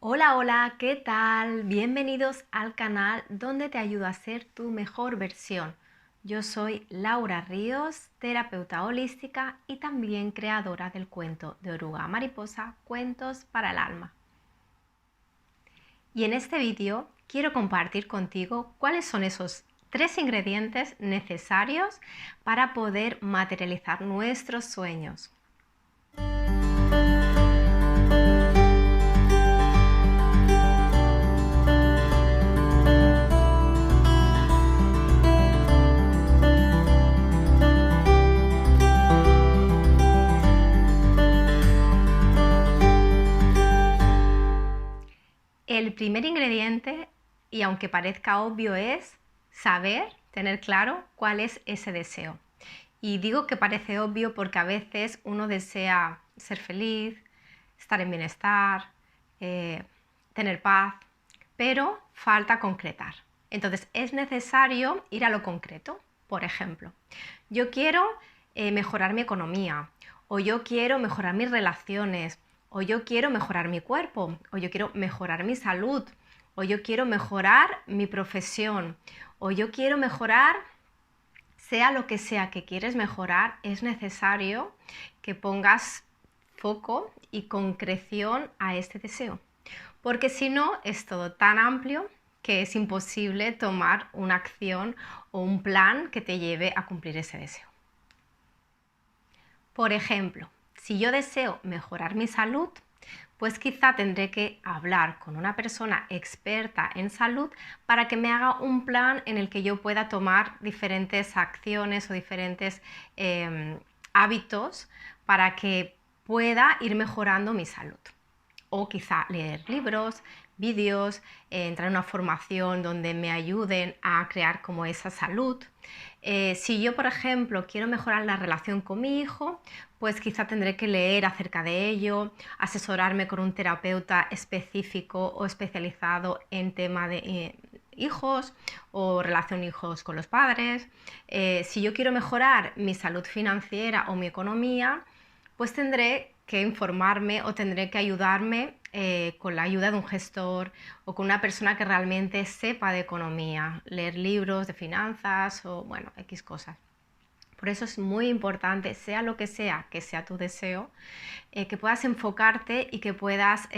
Hola, hola, ¿qué tal? Bienvenidos al canal donde te ayudo a ser tu mejor versión. Yo soy Laura Ríos, terapeuta holística y también creadora del cuento de Oruga Mariposa, Cuentos para el Alma. Y en este vídeo quiero compartir contigo cuáles son esos 3 ingredientes necesarios para poder materializar nuestros sueños. El primer ingrediente, y aunque parezca obvio, es saber, tener claro cuál es ese deseo. Y digo que parece obvio porque a veces uno desea ser feliz, estar en bienestar, tener paz, pero falta concretar. Entonces es necesario ir a lo concreto. Por ejemplo, yo quiero mejorar mi economía, o yo quiero mejorar mis relaciones, o yo quiero mejorar mi cuerpo, o yo quiero mejorar mi salud, o yo quiero mejorar mi profesión, o yo quiero mejorar, sea lo que sea que quieres mejorar, es necesario que pongas foco y concreción a este deseo. Porque si no, es todo tan amplio que es imposible tomar una acción o un plan que te lleve a cumplir ese deseo. Por ejemplo, si yo deseo mejorar mi salud, pues quizá tendré que hablar con una persona experta en salud para que me haga un plan en el que yo pueda tomar diferentes acciones o diferentes hábitos para que pueda ir mejorando mi salud. O quizá leer libros, vídeos, entrar en una formación donde me ayuden a crear como esa salud. Si yo, por ejemplo, quiero mejorar la relación con mi hijo, pues quizá tendré que leer acerca de ello, asesorarme con un terapeuta específico o especializado en tema de hijos o relación hijos con los padres. Si yo quiero mejorar mi salud financiera o mi economía, pues tendré que informarme o tendré que ayudarme con la ayuda de un gestor o con una persona que realmente sepa de economía, leer libros de finanzas o bueno, X cosas. Por eso es muy importante, sea lo que sea tu deseo, que puedas enfocarte y que puedas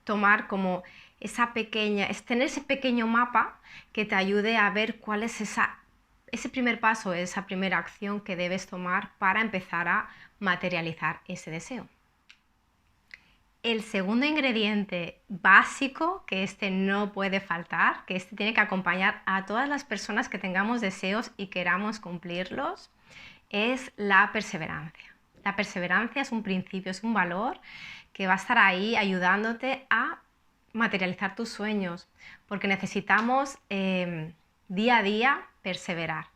tomar como esa pequeña, tener ese pequeño mapa que te ayude a ver cuál es ese primer paso, esa primera acción que debes tomar para empezar a materializar ese deseo. El segundo ingrediente básico, que este no puede faltar, que este tiene que acompañar a todas las personas que tengamos deseos y queramos cumplirlos, es la perseverancia. La perseverancia es un principio, es un valor que va a estar ahí ayudándote a materializar tus sueños, porque necesitamos día a día perseverar,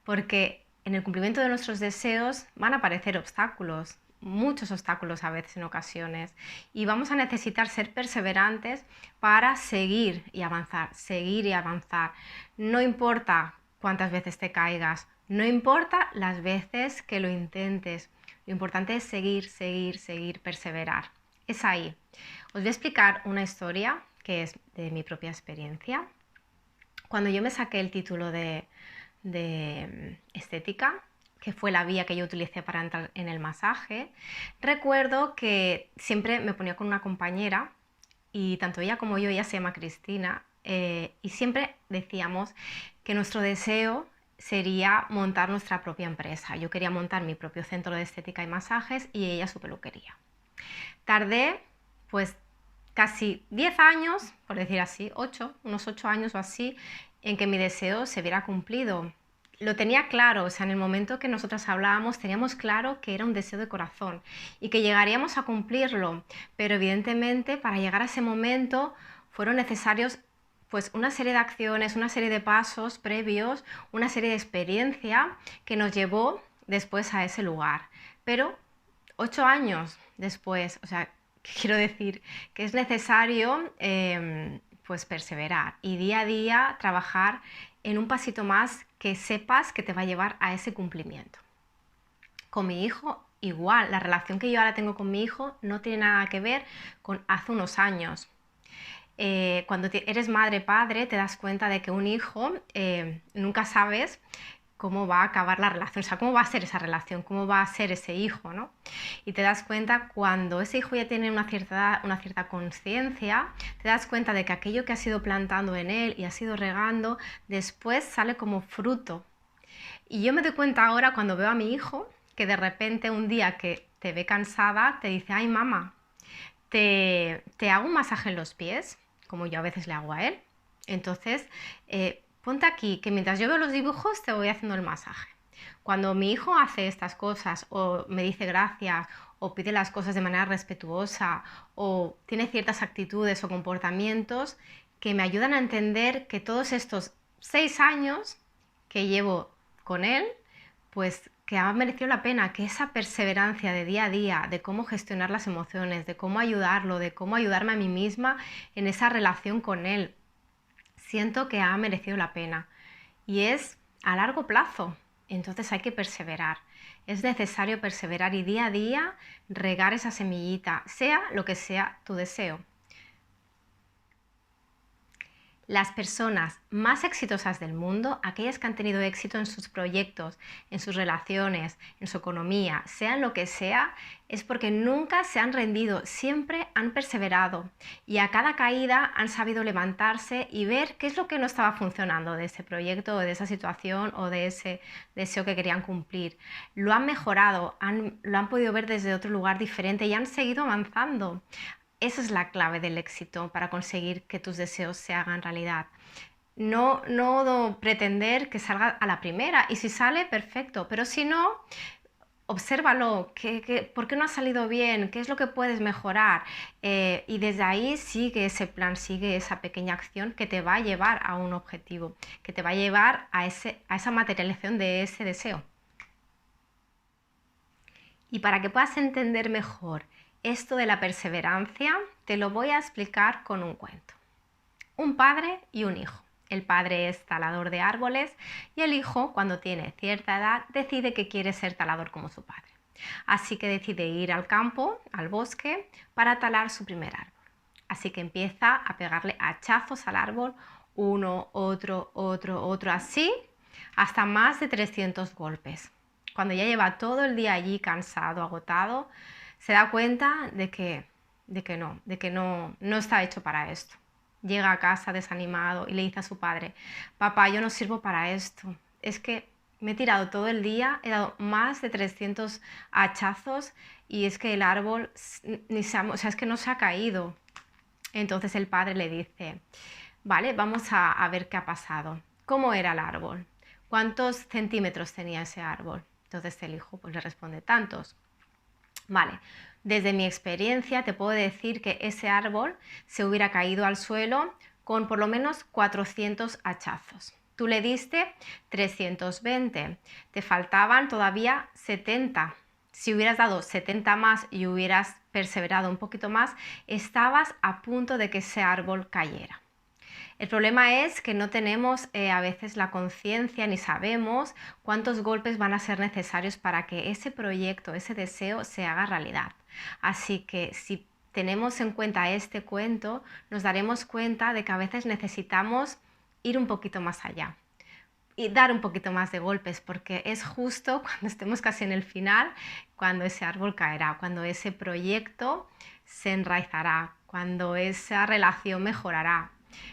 porque en el cumplimiento de nuestros deseos van a aparecer obstáculos, muchos obstáculos a veces en ocasiones, y vamos a necesitar ser perseverantes para seguir y avanzar, seguir y avanzar. No importa cuántas veces te caigas, no importa las veces que lo intentes, lo importante es seguir, seguir, seguir, perseverar. Es ahí. Os voy a explicar una historia que es de mi propia experiencia. Cuando yo me saqué el título de estética, que fue la vía que yo utilicé para entrar en el masaje, recuerdo que siempre me ponía con una compañera y tanto ella como yo, ella se llama Cristina, y siempre decíamos que nuestro deseo sería montar nuestra propia empresa. Yo quería montar mi propio centro de estética y masajes y ella su peluquería. Tardé pues casi 10 años, por decir así, unos 8 años o así, en que mi deseo se viera cumplido. Lo tenía claro, o sea, en el momento que nosotras hablábamos teníamos claro que era un deseo de corazón y que llegaríamos a cumplirlo, pero evidentemente para llegar a ese momento fueron necesarios pues una serie de acciones, una serie de pasos previos, una serie de experiencia que nos llevó después a ese lugar. Pero 8 años después, o sea, quiero decir que es necesario pues perseverar y día a día trabajar en un pasito más que sepas que te va a llevar a ese cumplimiento. Con mi hijo igual, la relación que yo ahora tengo con mi hijo no tiene nada que ver con hace unos años. Cuando eres madre, padre, te das cuenta de que un hijo nunca sabes cómo va a acabar la relación, o sea, cómo va a ser esa relación, cómo va a ser ese hijo, ¿no? Y te das cuenta cuando ese hijo ya tiene una cierta conciencia, te das cuenta de que aquello que has ido plantando en él y has ido regando, después sale como fruto. Y yo me doy cuenta ahora cuando veo a mi hijo, que de repente un día que te ve cansada, te dice, ay mamá, te hago un masaje en los pies, como yo a veces le hago a él. Entonces, ponte aquí, que mientras yo veo los dibujos te voy haciendo el masaje. Cuando mi hijo hace estas cosas o me dice gracias o pide las cosas de manera respetuosa o tiene ciertas actitudes o comportamientos que me ayudan a entender que todos estos 6 años que llevo con él, pues que ha merecido la pena, que esa perseverancia de día a día, de cómo gestionar las emociones, de cómo ayudarlo, de cómo ayudarme a mí misma en esa relación con él, siento que ha merecido la pena. Y es a largo plazo, entonces hay que perseverar. Es necesario perseverar y día a día regar esa semillita, sea lo que sea tu deseo. Las personas más exitosas del mundo, aquellas que han tenido éxito en sus proyectos, en sus relaciones, en su economía, sean lo que sea, es porque nunca se han rendido, siempre han perseverado y a cada caída han sabido levantarse y ver qué es lo que no estaba funcionando de ese proyecto o de esa situación o de ese deseo que querían cumplir. Lo han mejorado, lo han podido ver desde otro lugar diferente y han seguido avanzando. Esa es la clave del éxito para conseguir que tus deseos se hagan realidad. No pretender que salga a la primera y si sale, perfecto, pero si no, obsérvalo, ¿por qué no ha salido bien? ¿Qué es lo que puedes mejorar? Y desde ahí sigue ese plan, sigue esa pequeña acción que te va a llevar a un objetivo, que te va a llevar a esa materialización de ese deseo. Y para que puedas entender mejor esto de la perseverancia, te lo voy a explicar con un cuento. Un padre y un hijo. El padre es talador de árboles y el hijo, cuando tiene cierta edad, decide que quiere ser talador como su padre. Así que decide ir al campo, al bosque, para talar su primer árbol. Así que empieza a pegarle hachazos al árbol, uno, otro, así, hasta más de 300 golpes. Cuando ya lleva todo el día allí cansado, agotado, se da cuenta de que no está hecho para esto. Llega a casa desanimado y le dice a su padre, papá, yo no sirvo para esto, es que me he tirado todo el día, he dado más de 300 hachazos y es que el árbol es que no se ha caído. Entonces el padre le dice, vale, vamos a ver qué ha pasado. ¿Cómo era el árbol? ¿Cuántos centímetros tenía ese árbol? Entonces el hijo pues le responde, tantos. Vale, desde mi experiencia te puedo decir que ese árbol se hubiera caído al suelo con por lo menos 400 hachazos. Tú le diste 320, te faltaban todavía 70. Si hubieras dado 70 más y hubieras perseverado un poquito más, estabas a punto de que ese árbol cayera. El problema es que no tenemos a veces la conciencia ni sabemos cuántos golpes van a ser necesarios para que ese proyecto, ese deseo se haga realidad. Así que si tenemos en cuenta este cuento, nos daremos cuenta de que a veces necesitamos ir un poquito más allá y dar un poquito más de golpes, porque es justo cuando estemos casi en el final, cuando ese árbol caerá, cuando ese proyecto se enraizará, cuando esa relación mejorará.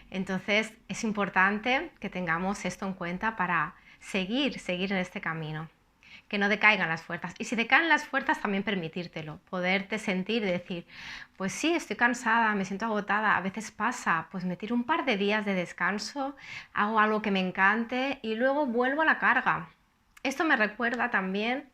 Entonces es importante que tengamos esto en cuenta para seguir en este camino, que no decaigan las fuerzas. Y si decaen las fuerzas, también permitírtelo, poderte sentir y decir, pues sí, estoy cansada, me siento agotada, a veces pasa, pues me tiro un par de días de descanso, hago algo que me encante y luego vuelvo a la carga. Esto me recuerda también.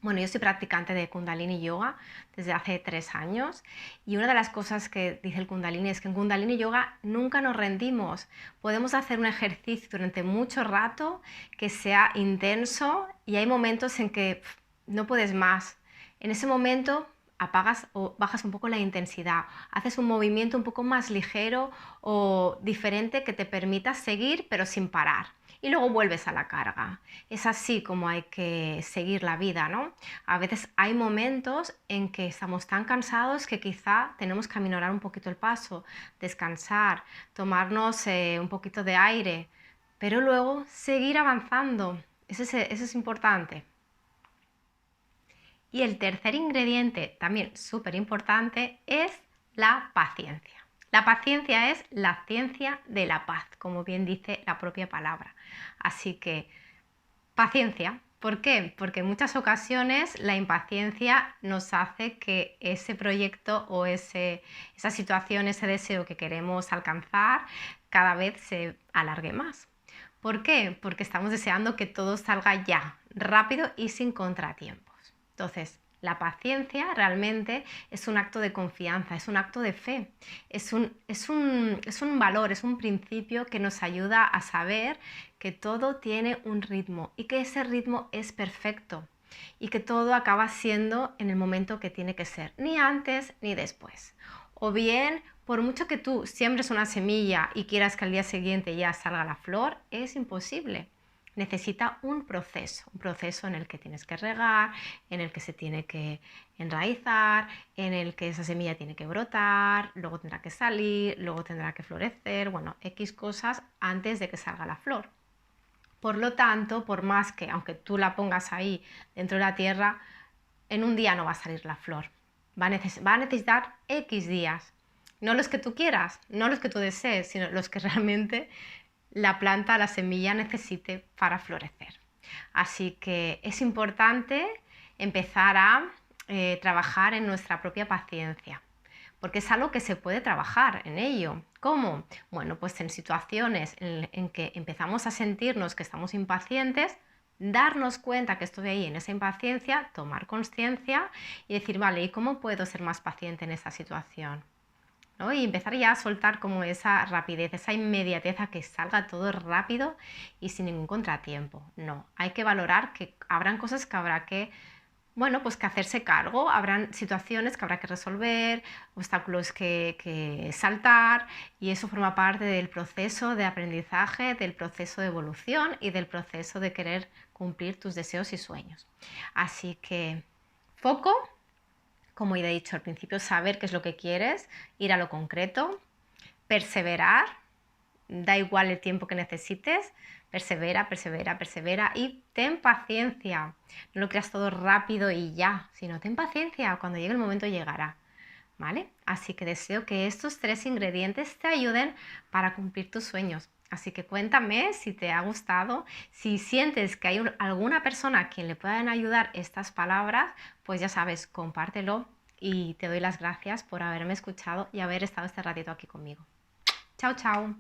Bueno, yo soy practicante de Kundalini Yoga desde hace 3 años y una de las cosas que dice el Kundalini es que en Kundalini Yoga nunca nos rendimos. Podemos hacer un ejercicio durante mucho rato que sea intenso y hay momentos en que no puedes más. En ese momento apagas o bajas un poco la intensidad, haces un movimiento un poco más ligero o diferente que te permita seguir pero sin parar. y luego vuelves a la carga. Es así como hay que seguir la vida, ¿no? A veces hay momentos en que estamos tan cansados que quizá tenemos que aminorar un poquito el paso, descansar, tomarnos un poquito de aire, pero luego seguir avanzando. Eso es importante. Y el tercer ingrediente, también súper importante, es la paciencia. La paciencia es la ciencia de la paz, como bien dice la propia palabra. Así que, paciencia. ¿Por qué? Porque en muchas ocasiones la impaciencia nos hace que ese proyecto o esa situación, ese deseo que queremos alcanzar, cada vez se alargue más. ¿Por qué? Porque estamos deseando que todo salga ya, rápido y sin contratiempos. Entonces, la paciencia realmente es un acto de confianza, es un acto de fe, es un valor, es un principio que nos ayuda a saber que todo tiene un ritmo y que ese ritmo es perfecto y que todo acaba siendo en el momento que tiene que ser, ni antes ni después. O bien, por mucho que tú siembres una semilla y quieras que al día siguiente ya salga la flor, es imposible. Necesita un proceso en el que tienes que regar, en el que se tiene que enraizar, en el que esa semilla tiene que brotar, luego tendrá que salir, luego tendrá que florecer, bueno, X cosas antes de que salga la flor. Por lo tanto, por más que, aunque tú la pongas ahí dentro de la tierra, en un día no va a salir la flor. Va a necesitar X días. No los que tú quieras, no los que tú desees, sino los que realmente la planta, la semilla necesite para florecer. Así que es importante empezar a trabajar en nuestra propia paciencia, porque es algo que se puede trabajar en ello. ¿Cómo? Bueno, pues en situaciones en que empezamos a sentirnos que estamos impacientes, darnos cuenta que estoy ahí en esa impaciencia, tomar conciencia y decir, vale, ¿y cómo puedo ser más paciente en esta situación? ¿No? Y empezar ya a soltar como esa rapidez, esa inmediatez a que salga todo rápido y sin ningún contratiempo. No, hay que valorar que habrán cosas que habrá que, bueno, pues que hacerse cargo, habrán situaciones que habrá que resolver, obstáculos que saltar y eso forma parte del proceso de aprendizaje, del proceso de evolución y del proceso de querer cumplir tus deseos y sueños. Así que foco, como ya he dicho al principio, saber qué es lo que quieres, ir a lo concreto, perseverar, da igual el tiempo que necesites, persevera, persevera, persevera y ten paciencia. No lo creas todo rápido y ya, sino ten paciencia, cuando llegue el momento llegará. ¿Vale? Así que deseo que estos 3 ingredientes te ayuden para cumplir tus sueños. Así que cuéntame si te ha gustado, si sientes que hay alguna persona a quien le puedan ayudar estas palabras, pues ya sabes, compártelo y te doy las gracias por haberme escuchado y haber estado este ratito aquí conmigo. Chao, chao.